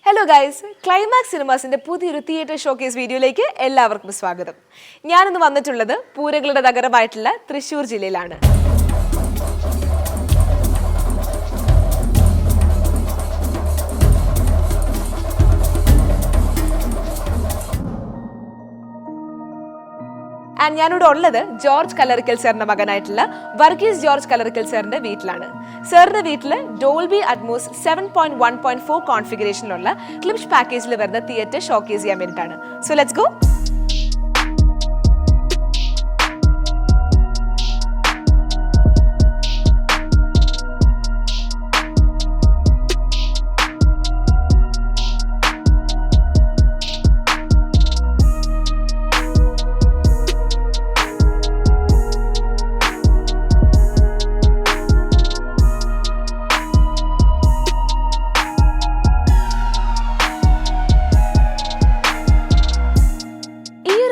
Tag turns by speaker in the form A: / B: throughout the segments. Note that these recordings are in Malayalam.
A: ഹലോ ഗൈസ്, ക്ലൈമാക്സ് സിനിമാസിന്റെ പുതിയൊരു തിയേറ്റർ ഷോക്കേസ് വീഡിയോയിലേക്ക് എല്ലാവർക്കും സ്വാഗതം. ഞാനിന്ന് വന്നിട്ടുള്ളത് പൂരങ്ങളുടെ നഗരമായിട്ടുള്ള തൃശ്ശൂർ ജില്ലയിലാണ്. ആൻഡ് ഞാനിവിടെ ഉള്ളത് ജോർജ് കല്ലറിക്കൽ സാറിന്റെ മകനായിട്ടുള്ള വർഗീസ് ജോർജ് കല്ലറിക്കൽ സാറിന്റെ വീട്ടിലാണ്. സാറിന്റെ വീട്ടില് ഡോൾബി അറ്റ്മോസ് 7.1.4 കോൺഫിഗറേഷനിലുള്ള ക്ലിപ്ഷ് പാക്കേജിൽ വരുന്ന തിയേറ്റർ ഷോക്കേസ് ചെയ്യാൻ വേണ്ടിയിട്ടാണ്. So let's go.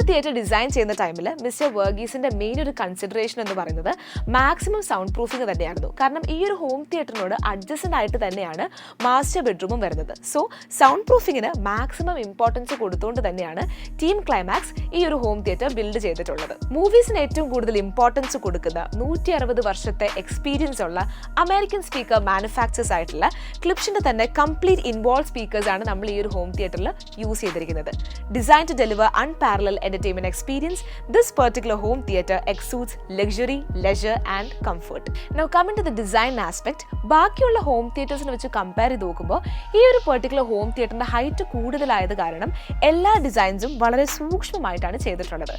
A: Theatre design ചെയ്യുന്ന ടൈമിൽ മിസ്റ്റർ വർഗീസിന്റെ മെയിൻ ഒരു കൺസിഡറേഷൻ എന്ന് പറയുന്നത് മാക്സിമം സൗണ്ട് പ്രൂഫിംഗ് തന്നെയായിരുന്നു. കാരണം ഈ ഒരു ഹോം തിയേറ്ററിനോട് അഡ്ജസ്റ്റന്റ് ആയിട്ട് തന്നെയാണ് മാസ്റ്റർ ബെഡ്റൂമും വരുന്നത്. സോ സൗണ്ട് പ്രൂഫിങ്ങിന് മാക്സിമം ഇമ്പോർട്ടൻസ് കൊടുത്തുകൊണ്ട് തന്നെയാണ് ടീം ക്ലൈമാക്സ് ഈ ഒരു ഹോം തിയേറ്റർ ബിൽഡ് ചെയ്തിട്ടുള്ളത്. മൂവീസിന് ഏറ്റവും കൂടുതൽ ഇമ്പോർട്ടൻസ് കൊടുക്കുന്ന 160 വർഷത്തെ എക്സ്പീരിയൻസ് ഉള്ള അമേരിക്കൻ സ്പീക്കർ മാനുഫാക്ചേഴ്സ് ആയിട്ടുള്ള ക്ലിപ്ഷിന്റെ തന്നെ കംപ്ലീറ്റ് ഇൻവോൾവ് സ്പീക്കേഴ്സ് ആണ് നമ്മൾ ഈ ഒരു ഹോം തിയേറ്ററിൽ യൂസ് ചെയ്തിരിക്കുന്നത്. Design to deliver unparallel entertainment experience, this particular home theater exudes luxury, leisure and comfort. Now coming to the design aspect, ബാക്കിയുള്ള ഹോം തിയേറ്റേഴ്സിനെ വെച്ച് കമ്പയർ ചെയ്ത് നോക്കുമ്പോൾ ഈ ഒരു പെർട്ടിക്കുലർ ഹോം തിയേറ്ററിന്റെ ഹൈറ്റ് കൂടുതലായത് കാരണം എല്ലാ ഡിസൈൻസും വളരെ സൂക്ഷ്മമായിട്ടാണ് ചെയ്തിട്ടുള്ളത്.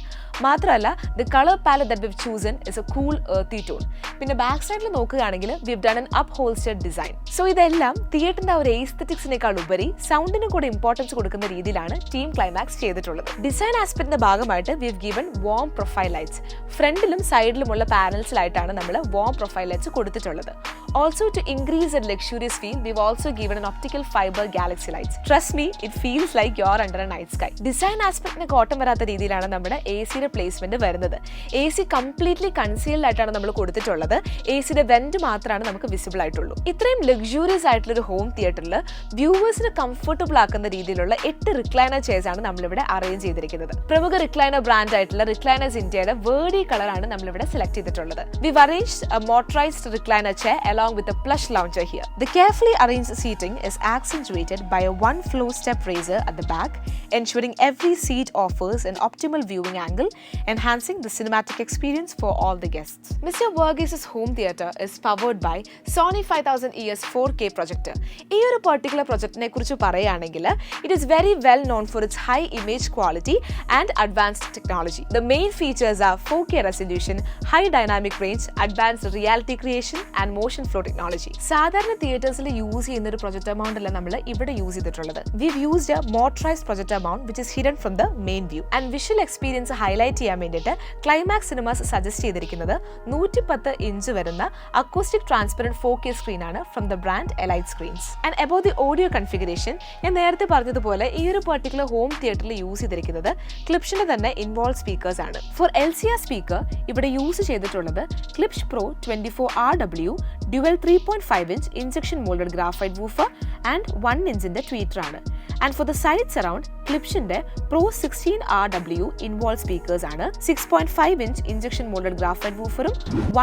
A: മാത്രമല്ല the colour palette that we've chosen is a cool earthy tone. പിന്നെ ബാക്ക് സൈഡിൽ നോക്കുകയാണെങ്കിൽ we've done an upholstered design. So ഇതെല്ലാം തിയേറ്ററിന്റെ ഒരു എസ്തെറ്റിക്സിനേക്കാൾ ഉപരി സൗണ്ടിന് കൂടെ ഇമ്പോർട്ടൻസ് കൊടുക്കുന്ന രീതിയിലാണ് ടീം ക്ലൈമാക്സ് ചെയ്തിട്ടുള്ളത്. ഡിസൈൻ ആസ്പെക്ടിന്റെ ഭാഗമായിട്ട് we've given warm profile lights. ഫ്രണ്ടിലും സൈഡിലുമുള്ള പാനൽസിലായിട്ടാണ് നമ്മൾ വാം പ്രൊഫൈൽ ലൈറ്റ്സ് കൊടുത്തിട്ടുള്ളത്. Also to increase the luxurious feel, we've also given an optical fiber galaxy lights. Trust me, it feels like you're under a night sky. Design aspect നെ കോട്ടം വരാത്ത രീതിയിലാണ് നമ്മുടെ എസിയുടെ പ്ലേസ്മെന്റ് വരുന്നത്. എസി കംപ്ലീറ്റ്ലി കൺസീൽഡ് ആയിട്ടാണ് നമ്മൾ കൊടുത്തിട്ടുള്ളത്. എസിയുടെ വെന്റ് മാത്രമാണ് നമുക്ക് വിസിബിൾ ആയിട്ടുള്ളൂ. ഇത്രയും ലക്ഷൂറിയസ് ആയിട്ടുള്ള ഒരു ഹോം തിയേറ്ററിൽ വ്യൂവേഴ്സിന് കംഫർട്ടബിൾ ആക്കുന്ന രീതിയിലുള്ള 8 റിക്ലൈനർ ചെയർസ് ആണ് നമ്മളിവിടെ അറേഞ്ച് ചെയ്തിരിക്കുന്നത്. പ്രമുഖ റിക്ലൈനർ ബ്രാൻഡ് ആയിട്ടുള്ള റിക്ലൈനേഴ്സ് ഇന്ത്യയുടെ വേർഡി കളറാണ് നമ്മളിവിടെ സെലക്ട് ചെയ്തിട്ടുള്ളത്. We've arranged a motorized recliner chair along with a plush lounger here. The carefully arranged seating is accentuated by a one-floor step raiser at the back, ensuring every seat offers an optimal viewing angle, enhancing the cinematic experience for all the guests. Mr. Verghese' home theater is powered by Sony 5000 ES 4K projector. ഈ ഒരു particular projectനെ കുറിച്ച് പറയുകയാണെങ്കിൽ it is very well known for its high image quality and advanced technology. The main features are 4K resolution, high dynamic range, advanced reality creation and motion flow technology. സാധാരണ തിയേറ്റേഴ്സിൽ യൂസ് ചെയ്യുന്ന ഒരു പ്രൊജക്ടർ മൗണ്ട് അല്ല നമ്മൾ ഇവിടെ യൂസ് ചെയ്തിട്ടുള്ളത്. We've used a motorized projector mount which is hidden from the main view. And visual experience highlight ചെയ്യാൻ വേണ്ടിയിട്ട് ക്ലൈമാക്സ് സിനിമാസ് സജസ്റ്റ് ചെയ്തിരിക്കുന്നത് 110 ഇഞ്ച് വരുന്ന അക്കോസ്റ്റിക് ട്രാൻസ്പെറന്റ് 4K സ്ക്രീൻ ആണ് from the brand elite screens. And about the audio configuration, ഞാൻ നേരത്തെ പറഞ്ഞതുപോലെ ഈ ഒരു പെർട്ടിക്കുലർ ഹോം തിയേറ്ററിൽ യൂസ് ചെയ്തിരിക്കുന്നത് ക്ലിപ്ഷിന്റെ തന്നെ ഇൻവോൾവ് സ്പീക്കേഴ്സ് ആണ്. ഫോർ LCR സ്പീക്കർ ഇവിടെ യൂസ് ചെയ്തിട്ടുള്ളത് ക്ലിപ്ഷ് pro 24RW dual 3.5 inch injection molded graphite woofer and 1 inch ന്റെ tweeter ആണ്. And for the side surround, ക്ലിപ്ഷിന്റെ Pro 16RW involved speakers ആണ്. 6.5 inch injection molded graphite wooferും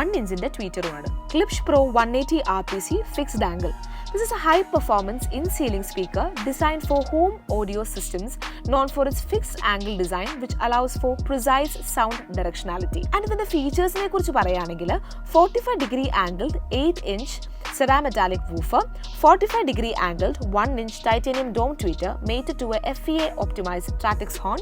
A: 1 inch ന്റെ tweeterും ആണ്. ക്ലിപ്ഷ് Pro 180 RPC fixed angle. This is a high-performance in-ceiling speaker designed for home audio systems, known for its fixed angle design, which allows for precise sound directionality. And ഇതിന്റെ ഫീച്ചേഴ്സിനെ കുറിച്ച് പറയുകയാണെങ്കിൽ 45-degree angled 8-inch cerametallic woofer, 45-degree angled 1-inch titanium dome tweeter mated to a FEA optimized Tratix horn,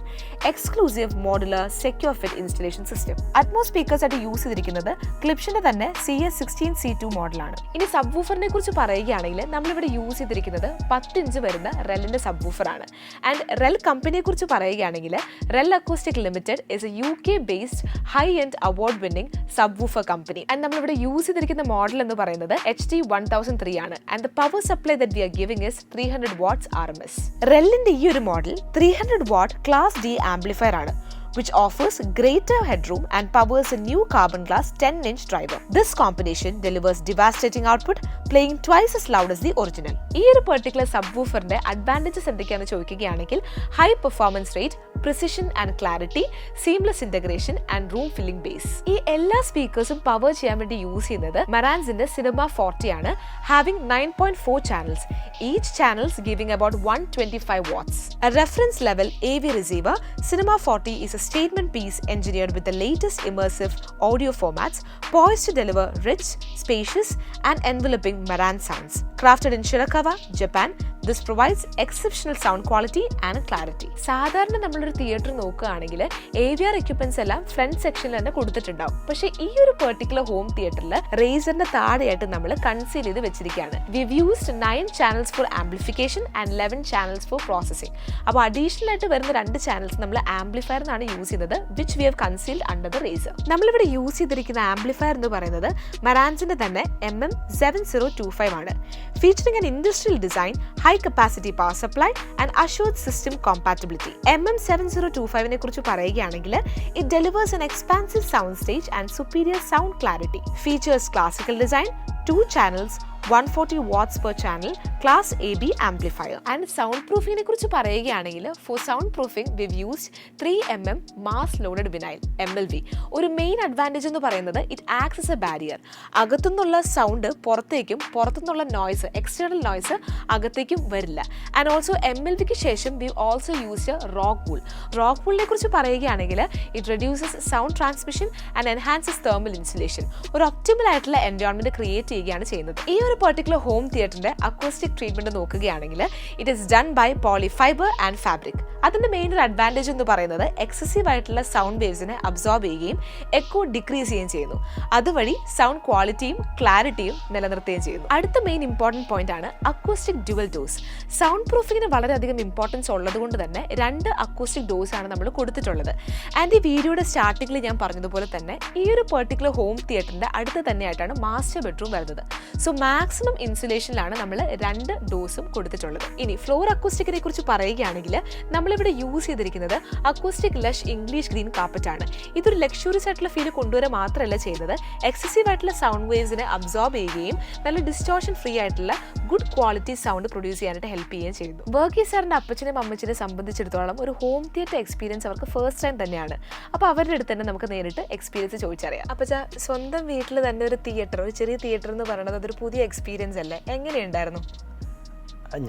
A: exclusive modular secure fit installation system. Atmos speakers ആയിട്ട് യൂസ് ചെയ്തിരിക്കുന്നത് ക്ലിപ്ഷിന്റെ തന്നെ CS16C2 മോഡലാണ്. ഇനി സബ് വൂഫറിനെ കുറിച്ച് പറയുകയാണെങ്കിൽ നമ്മളിവിടെ യൂസ് ചെയ്തിരിക്കുന്നത് 10 ഇഞ്ച് വരുന്ന റെല്ലിന്റെ സബ് വൂഫർ ആണ്. ആൻഡ് റെൽ കമ്പനിയെ കുറിച്ച് പറയുകയാണെങ്കിൽ REL acoustic limited is a UK based high end award winning subwoofer company. And നമ്മളിവിടെ യൂസ് ചെയ്തിരിക്കുന്ന മോഡൽ എന്ന് പറയുന്നത് HD1003 ആണ്. And the power supply that we are giving is 300 watts RMS. റെല്ലിന്റെ ഈ ഒരു model 300 watt class D amplifier ആണ്. which offers greater headroom and powers a new carbon glass 10-inch driver. This combination delivers devastating output, playing twice as loud as the original. ഈ ഒരു പെർട്ടിക്കുലർ സബ്വൂഫറിന്റെ അഡ്വാൻറ്റേജസ് എന്തൊക്കെയാണെന്ന് ചോദിക്കുകയാണെങ്കിൽ high performance rate, precision and clarity, seamless integration and room filling base. ഈ എല്ലാ സ്പീക്കേഴ്സും പവർ ചെയ്യാൻ വേണ്ടി യൂസ് ചെയ്യുന്നത് Maranzന്റെ Cinema 40 ആണ്, having 9.4 channels, each channels giving about 125 watts. A reference level AV receiver, Cinema 40 is a statement piece engineered with the latest immersive audio formats, poised to deliver rich, spacious and enveloping Marantz sounds. Crafted in Shirakawa, Japan, this provides exceptional sound quality and clarity. സാധാരണ നമ്മളൊരു തിയേറ്റർ നോക്കുകയാണെങ്കിൽ AVR എക്യുപ്മെന്റ്സ് എല്ലാം ഫ്രണ്ട് സെക്ഷനിൽ തന്നെ കൊടുത്തിട്ടുണ്ടാവും. പക്ഷേ ഈ ഒരു പെർട്ടിക്കുലർ ഹോം തിയേറ്ററിൽ റേസറിന്റെ താഴെയായിട്ട് നമ്മൾ കൺസീൽ ചെയ്ത് വെച്ചിരിക്കുകയാണ്. We've used 9 channels for amplification and 11 channels for processing. അപ്പോൾ അഡീഷണൽ ആയിട്ട് വരുന്ന 2 ചാനൽസ് നമ്മൾ ആംപ്ലിഫയറിനാണ് യൂസ് ചെയ്യുന്നത്, which we have concealed under the razor. നമ്മളിവിടെ യൂസ് ചെയ്തിരിക്കുന്ന ആംപ്ലിഫയർ എന്ന് പറയുന്നത് Maranzന്റെ തന്നെ MM7025 ആണ്. Featuring an industrial design, high capacity power supply and assured system compatibility. MM7025 നെ കുറിച്ച് പറയുകയാണെങ്കിൽ it delivers an expansive sound stage and superior sound clarity. Features classical design, 2 channels, 140 watts per channel, class AB amplifier. And soundproofing നെ കുറിച്ച് പറയുകയാണെങ്കിൽ for soundproofing we've used 3mm mass loaded vinyl MLV. ഒരു മെയിൻ അഡ്വാൻറ്റേജ് എന്ന് പറയുന്നത് it acts as a barrier. അകത്തുനിന്നുള്ള സൗണ്ട് പുറത്തേക്കും പുറത്തുനിന്നുള്ള നോയ്സ്, എക്സ്റ്റേണൽ നോയ്സ് അകത്തേക്കും വരില്ല. ആൻഡ് ഓൾസോ MLVക്ക് ശേഷം we also used rock wool. rock wool നെ കുറിച്ച് പറയുകയാണെങ്കിൽ it reduces sound transmission and enhances thermal insulation. ഒരു ഒപ്റ്റിമൽ ആയിട്ടുള്ള എൻവയോൺമെന്റ് ക്രിയേറ്റ് ചെയ്യുകയാണ് ചെയ്യുന്നത്. ഈ ഒരു പെർട്ടിക്കുലർ ഹോം തിയേറ്ററിന്റെ അക്കൂസ്റ്റിക് ട്രീറ്റ്മെന്റ് നോക്കുകയാണെങ്കിൽ it is done by polyfiber and fabric. അതിന്റെ മെയിൻ ഒരു അഡ്വാൻറ്റേജ് എന്ന് പറയുന്നത് എക്സസീവ് ആയിട്ടുള്ള സൗണ്ട് വേവ്സിനെ അബ്സോർബ് ചെയ്യുകയും എക്കോ ഡിക്രീസ് ചെയ്യുകയും ചെയ്യുന്നു. അതുവഴി സൗണ്ട് ക്വാളിറ്റിയും ക്ലാരിറ്റിയും നിലനിർത്തുകയും ചെയ്യുന്നു. അടുത്ത മെയിൻ ഇമ്പോർട്ടൻറ്റ് പോയിന്റ് ആണ് അക്കൂസ്റ്റിക് ഡ്യുവൽ ഡോസ്. സൗണ്ട് പ്രൂഫിങ്ങിന് വളരെയധികം ഇമ്പോർട്ടൻസ് ഉള്ളത് കൊണ്ട് തന്നെ 2 അക്കൂസ്റ്റിക് ഡോസ് ആണ് നമ്മൾ കൊടുത്തിട്ടുള്ളത്. ആൻഡ് ഈ വീഡിയോയുടെ സ്റ്റാർട്ടിങ്ങിൽ ഞാൻ പറഞ്ഞതുപോലെ തന്നെ ഈ ഒരു പെർട്ടിക്കുലർ ഹോം തിയേറ്ററിന്റെ അടുത്ത് തന്നെയായിട്ടാണ് മാസ്റ്റർ ബെഡ്റൂം വരുന്നത്. സോ മാക്സിമം ഇൻസുലേഷനിലാണ് നമ്മൾ 2 ഡോസും കൊടുത്തിട്ടുള്ളത്. ഇനി ഫ്ലോർ അക്കൂസ്റ്റിക്കിനെ കുറിച്ച് പറയുകയാണെങ്കിൽ നമ്മളിവിടെ യൂസ് ചെയ്തിരിക്കുന്നത് acoustic Lush English green carpet ആണ്. ഇതൊരു ലക്ഷൂറിയസ് ആയിട്ടുള്ള ഫീൽ കൊണ്ടുവരാൻ മാത്രമല്ല ചെയ്യുന്നത്, എക്സസീവ് ആയിട്ടുള്ള സൗണ്ട് വേവ്സിനെ അബ്സോർബ് ചെയ്യുകയും നല്ല ഡിസ്റ്റോർഷൻ ഫ്രീ ആയിട്ടുള്ള ഗുഡ് ക്വാളിറ്റി സൗണ്ട് പ്രൊഡ്യൂസ് ചെയ്യാനായിട്ട് ഹെൽപ്പ് ചെയ്യുകയും ചെയ്യുന്നു. വർഗീസ് സാറിന്റെ അപ്പച്ചനെയും അമ്മച്ചിനെ സംബന്ധിച്ചിടത്തോളം ഒരു ഹോം തിയേറ്റർ എക്സ്പീരിയൻസ് അവർക്ക് ഫസ്റ്റ് ടൈം തന്നെയാണ്. അപ്പോൾ അവരുടെ അടുത്ത് തന്നെ നമുക്ക് നേരിട്ട് എക്സ്പീരിയൻസ് ചോദിച്ചറിയാം. അപ്പച്ച, സ്വന്തം വീട്ടിൽ തന്നെ ഒരു തിയേറ്റർ, ഒരു ചെറിയ തിയേറ്റർ എന്ന് പറയുന്നത് അതൊരു പുതിയ എക്സ്പീരിയൻസ് അല്ലേ? എങ്ങനെയുണ്ടായിരുന്നു?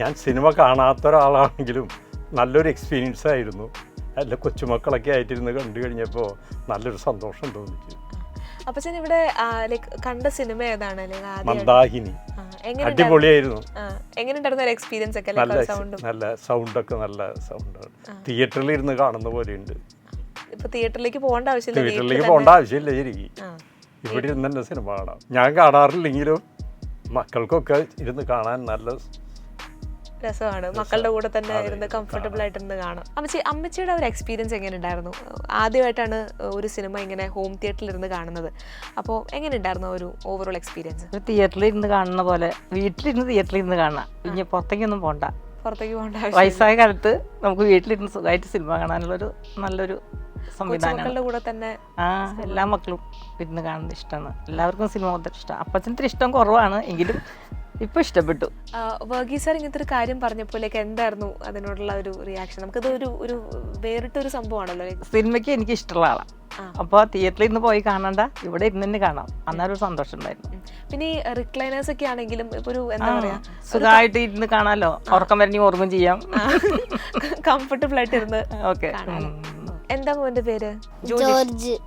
B: ഞാൻ സിനിമ കാണാത്ത ഒരാളാണെങ്കിലും നല്ലൊരു എക്സ്പീരിയൻസ് ആയിരുന്നു. അല്ല, കൊച്ചുമക്കളൊക്കെ ആയിട്ടിരുന്ന് കണ്ടു കഴിഞ്ഞപ്പോൾ നല്ലൊരു സന്തോഷം തോന്നിച്ചു.
A: അപ്പച്ചൻ ഇവിടെ കണ്ട സിനിമ ഏതാണ്?
B: മന്ദാകിനി. അടിപൊളിയായിരുന്നു.
A: എങ്ങനെയുണ്ടായിരുന്നു എക്സ്പീരിയൻസ് ഒക്കെ?
B: നല്ല സൗണ്ടൊക്കെ, നല്ല സൗണ്ടാണ്. തിയേറ്ററിൽ ഇരുന്ന് കാണുന്ന പോലെയുണ്ട്.
A: ഇപ്പൊ തിയേറ്ററിലേക്ക് പോകേണ്ട ആവശ്യമില്ല.
B: തിയേറ്ററിലേക്ക് പോകേണ്ട ആവശ്യമില്ല. ശരിക്കും ഇവിടെ ഇരുന്ന് തന്നെ സിനിമ കാണാം. ഞാൻ കാണാറില്ലെങ്കിലും മക്കൾക്കൊക്കെ ഇരുന്ന് കാണാൻ നല്ല
A: രസമാണ്. മക്കളുടെ കൂടെ തന്നെ ഇരുന്ന് കംഫർട്ടബിൾ ആയിട്ടിരുന്ന് കാണാം. അമ്മച്ചിയുടെ ഒരു എക്സ്പീരിയൻസ് എങ്ങനെ ഉണ്ടായിരുന്നു? ആദ്യമായിട്ടാണ് ഒരു സിനിമ ഇങ്ങനെ ഹോം തിയേറ്ററിൽ ഇരുന്ന് കാണുന്നത്. അപ്പോൾ എങ്ങനെ ഉണ്ടായിരുന്നു ഒരു ഓവറോൾ എക്സ്പീരിയൻസ്?
C: തിയേറ്ററിൽ ഇരുന്ന് കാണുന്ന പോലെ വീട്ടിലിരുന്ന് തിയേറ്ററിൽ ഇരുന്ന് കാണാം. ഇനി പുറത്തേക്കൊന്നും പോകണ്ട.
A: വയസ്സായ
C: കാലത്ത് നമുക്ക് വീട്ടിലിരുന്ന് സുഖമായിട്ട് സിനിമ കാണാനുള്ളൊരു നല്ലൊരു സംവിധാനം.
A: കൂടെ തന്നെ
C: എല്ലാ മക്കളും ഇരുന്ന് കാണുന്നത് ഇഷ്ടമാണ്. എല്ലാവർക്കും സിനിമ മൊത്തം ഇഷ്ടം. അപ്പച്ചന് ഇഷ്ടം കുറവാണ്, എങ്കിലും ഇപ്പൊ ഇഷ്ടപ്പെട്ടു.
A: വർഗീസ് സാർ ഇങ്ങനത്തെ ഒരു കാര്യം പറഞ്ഞപ്പോഴേക്ക് എന്തായിരുന്നു അതിനോടുള്ള ഒരു റിയാക്ഷൻ? നമുക്കത് ഒരു വേറിട്ടൊരു സംഭവമാണല്ലോ.
C: സിനിമയ്ക്ക് എനിക്ക് ഇഷ്ടമുള്ള ആളാണ്. അപ്പോൾ തിയേറ്ററിൽ നിന്ന് പോയി കാണണ്ട, ഇവിടെ ഇരുന്ന് തന്നെ കാണാം. അന്നേരം ഒരു സന്തോഷം ഉണ്ടായിരുന്നു.
A: പിന്നെ ഈ റിക്ലൈനേഴ്സ് ഒക്കെ ആണെങ്കിലും ഇപ്പൊ ഒരു എന്താ പറയാ,
C: സുഖമായിട്ട് ഇരുന്ന് കാണാമല്ലോ. ഉറക്കം വരണി ഓർമ്മ ചെയ്യാം.
A: കംഫർട്ടബിൾ ആയിട്ട് ഇരുന്ന്.
C: ഓക്കെ.
A: എന്താ മോന്റെ പേര്?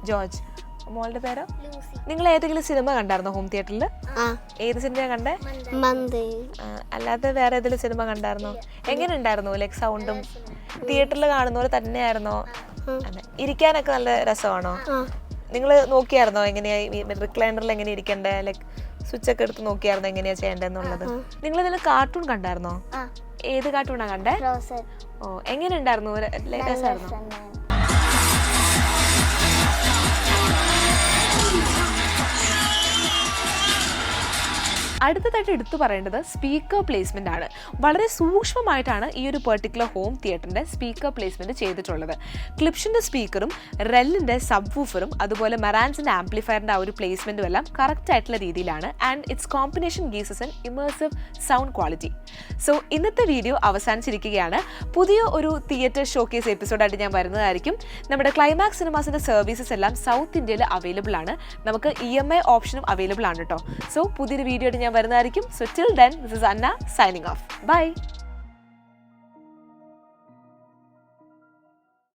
A: ജോർജ്. മോളുടെ പേരോ? നിങ്ങൾ ഏതെങ്കിലും സിനിമ കണ്ടായിരുന്നോ ഹോം തിയേറ്ററിൽ? ഏത് സിനിമയാ കണ്ടേ? അല്ലാതെ വേറെ ഏതെങ്കിലും സിനിമ കണ്ടായിരുന്നോ? എങ്ങനെ ഉണ്ടായിരുന്നു? ലൈക് സൗണ്ടും തിയേറ്ററിൽ കാണുന്ന പോലെ തന്നെയായിരുന്നോ? അതെ. ഇരിക്കാനൊക്കെ നല്ല രസമാണോ? നിങ്ങൾ നോക്കിയായിരുന്നോ എങ്ങനെയാ റിക്ലൈനറിൽ എങ്ങനെ ഇരിക്കണ്ടേ? ലൈക് സ്വിച്ച് ഒക്കെ എടുത്ത് നോക്കിയായിരുന്നോ എങ്ങനെയാ ചെയ്യേണ്ടതെന്നുള്ളത്? നിങ്ങൾ ഇതിൽ കാർട്ടൂൺ കണ്ടായിരുന്നോ? ഏത് കാർട്ടൂണാ കണ്ടേ? ഓ, എങ്ങനെ ഉണ്ടായിരുന്നു? രസമായിരുന്നോ? അടുത്തതായിട്ട് എടുത്തു പറയേണ്ടത് സ്പീക്കർ പ്ലേസ്മെൻ്റ് ആണ്. വളരെ സൂക്ഷ്മമായിട്ടാണ് ഈ ഒരു പെർട്ടിക്കുലർ ഹോം തിയേറ്ററിൻ്റെ സ്പീക്കർ പ്ലേസ്മെൻറ്റ് ചെയ്തിട്ടുള്ളത്. ക്ലിപ്ഷിൻ്റെ സ്പീക്കറും റെല്ലിൻ്റെ സബ് വൂഫറും അതുപോലെ മെറാൻസിൻ്റെ ആംപ്ലിഫയറിൻ്റെ ആ ഒരു പ്ലേസ്മെൻറ്റും എല്ലാം കറക്റ്റ് ആയിട്ടുള്ള രീതിയിലാണ്. And it's combination gives N immersive sound quality. So ഇന്നത്തെ വീഡിയോ അവസാനിച്ചിരിക്കുകയാണ്. പുതിയ ഒരു തിയേറ്റർ ഷോക്കേസ് എപ്പിസോഡായിട്ട് ഞാൻ വരുന്നതായിരിക്കും. നമ്മുടെ ക്ലൈമാക്സ് സിനിമാസിൻ്റെ സർവീസസ് എല്ലാം സൗത്ത് ഇന്ത്യയിൽ അവൈലബിൾ ആണ്. നമുക്ക് EMI ഓപ്ഷനും അവൈലബിൾ ആണ് കേട്ടോ. സോ പുതിയൊരു വീഡിയോ ആയിട്ട് ഞാൻ വരുന്നതായിരിക്കും. So till then this is Anna signing off. By.